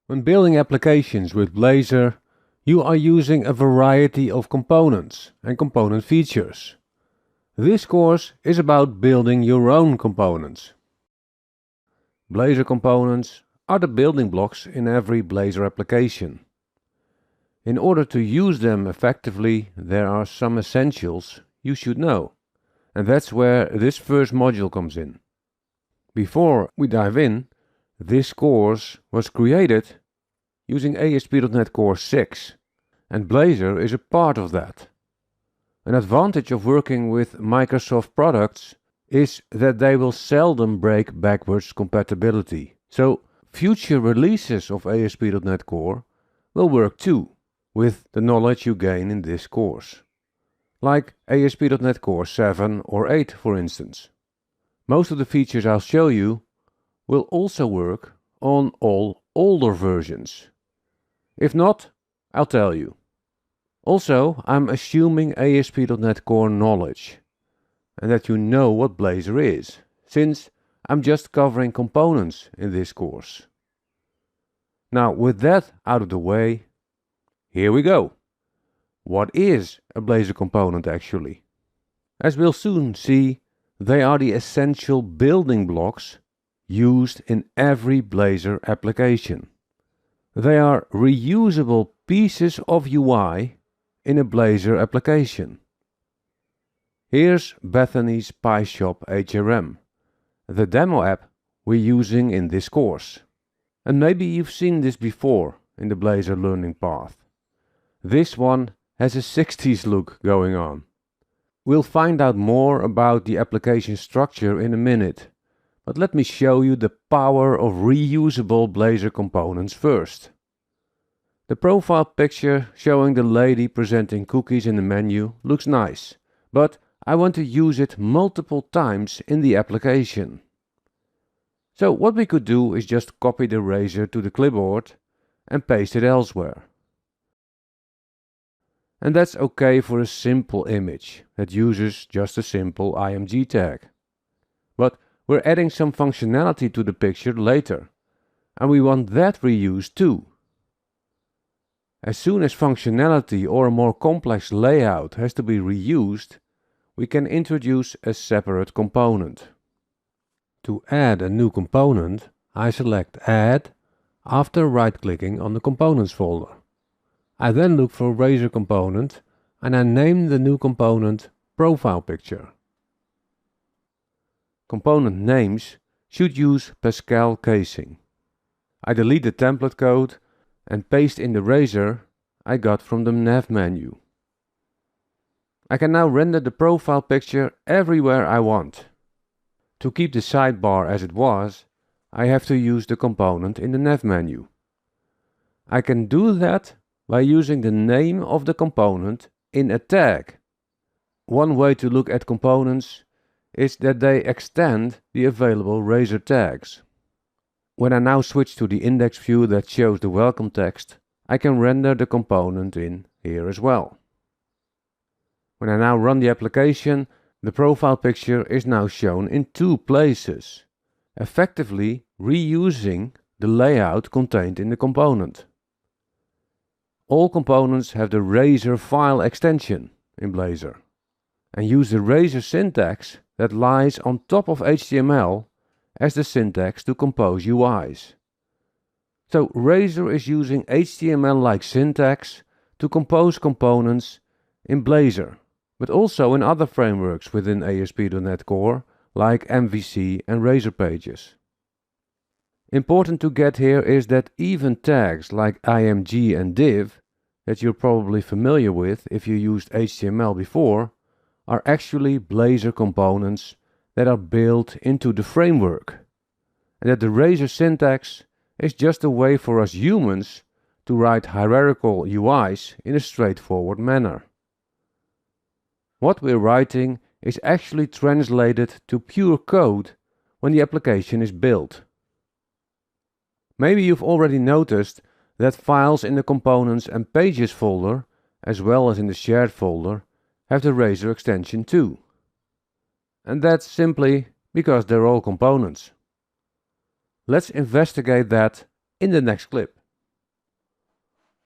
When building applications with Blazor, you are using a variety of components and component features. This course is about building your own components. Blazor components are the building blocks in every Blazor application. In order to use them effectively, there are some essentials you should know, and that's where this first module comes in. Before we dive in, this course was created using ASP.NET Core 6, and Blazor is a part of that. An advantage of working with Microsoft products is that they will seldom break backwards compatibility, so future releases of ASP.NET Core will work too, with the knowledge you gain in this course. Like ASP.NET Core 7 or 8 for instance. Most of the features I'll show you will also work on all older versions. If not, I'll tell you. Also, I'm assuming ASP.NET Core knowledge, and that you know what Blazor is, since I'm just covering components in this course. Now, with that out of the way, here we go. What is a Blazor component actually? As we'll soon see, they are the essential building blocks used in every Blazor application. They are reusable pieces of UI in a Blazor application. Here's Bethany's PyShop HRM, the demo app we're using in this course. And maybe you've seen this before in the Blazor learning path. This one has a 60s look going on. We'll find out more about the application structure in a minute, but let me show you the power of reusable Blazor components first. The profile picture showing the lady presenting cookies in the menu looks nice, but I want to use it multiple times in the application. So what we could do is just copy the razor to the clipboard and paste it elsewhere. And that's okay for a simple image that uses just a simple img tag. But we're adding some functionality to the picture later, and we want that reused too. As soon as functionality or a more complex layout has to be reused, we can introduce a separate component. To add a new component, I select Add after right-clicking on the Components folder. I then look for Razor component and I name the new component Profile Picture. Component names should use Pascal casing. I delete the template code and paste in the razor I got from the nav menu. I can now render the profile picture everywhere I want. To keep the sidebar as it was, I have to use the component in the nav menu. I can do that by using the name of the component in a tag. One way to look at components is that they extend the available razor tags. When I now switch to the index view that shows the welcome text, I can render the component in here as well. When I now run the application, the profile picture is now shown in two places, effectively reusing the layout contained in the component. All components have the Razor file extension in Blazor and use the Razor syntax that lies on top of HTML as the syntax to compose UIs. So Razor is using HTML-like syntax to compose components in Blazor, but also in other frameworks within ASP.NET Core like MVC and Razor Pages. Important to get here is that even tags like img and div, that you're probably familiar with if you used HTML before, are actually Blazor components that are built into the framework, and that the Razor syntax is just a way for us humans to write hierarchical UIs in a straightforward manner. What we're writing is actually translated to pure code when the application is built. Maybe you've already noticed that files in the Components and Pages folder, as well as in the Shared folder, have the Razor extension too. And that's simply because they're all components. Let's investigate that in the next clip.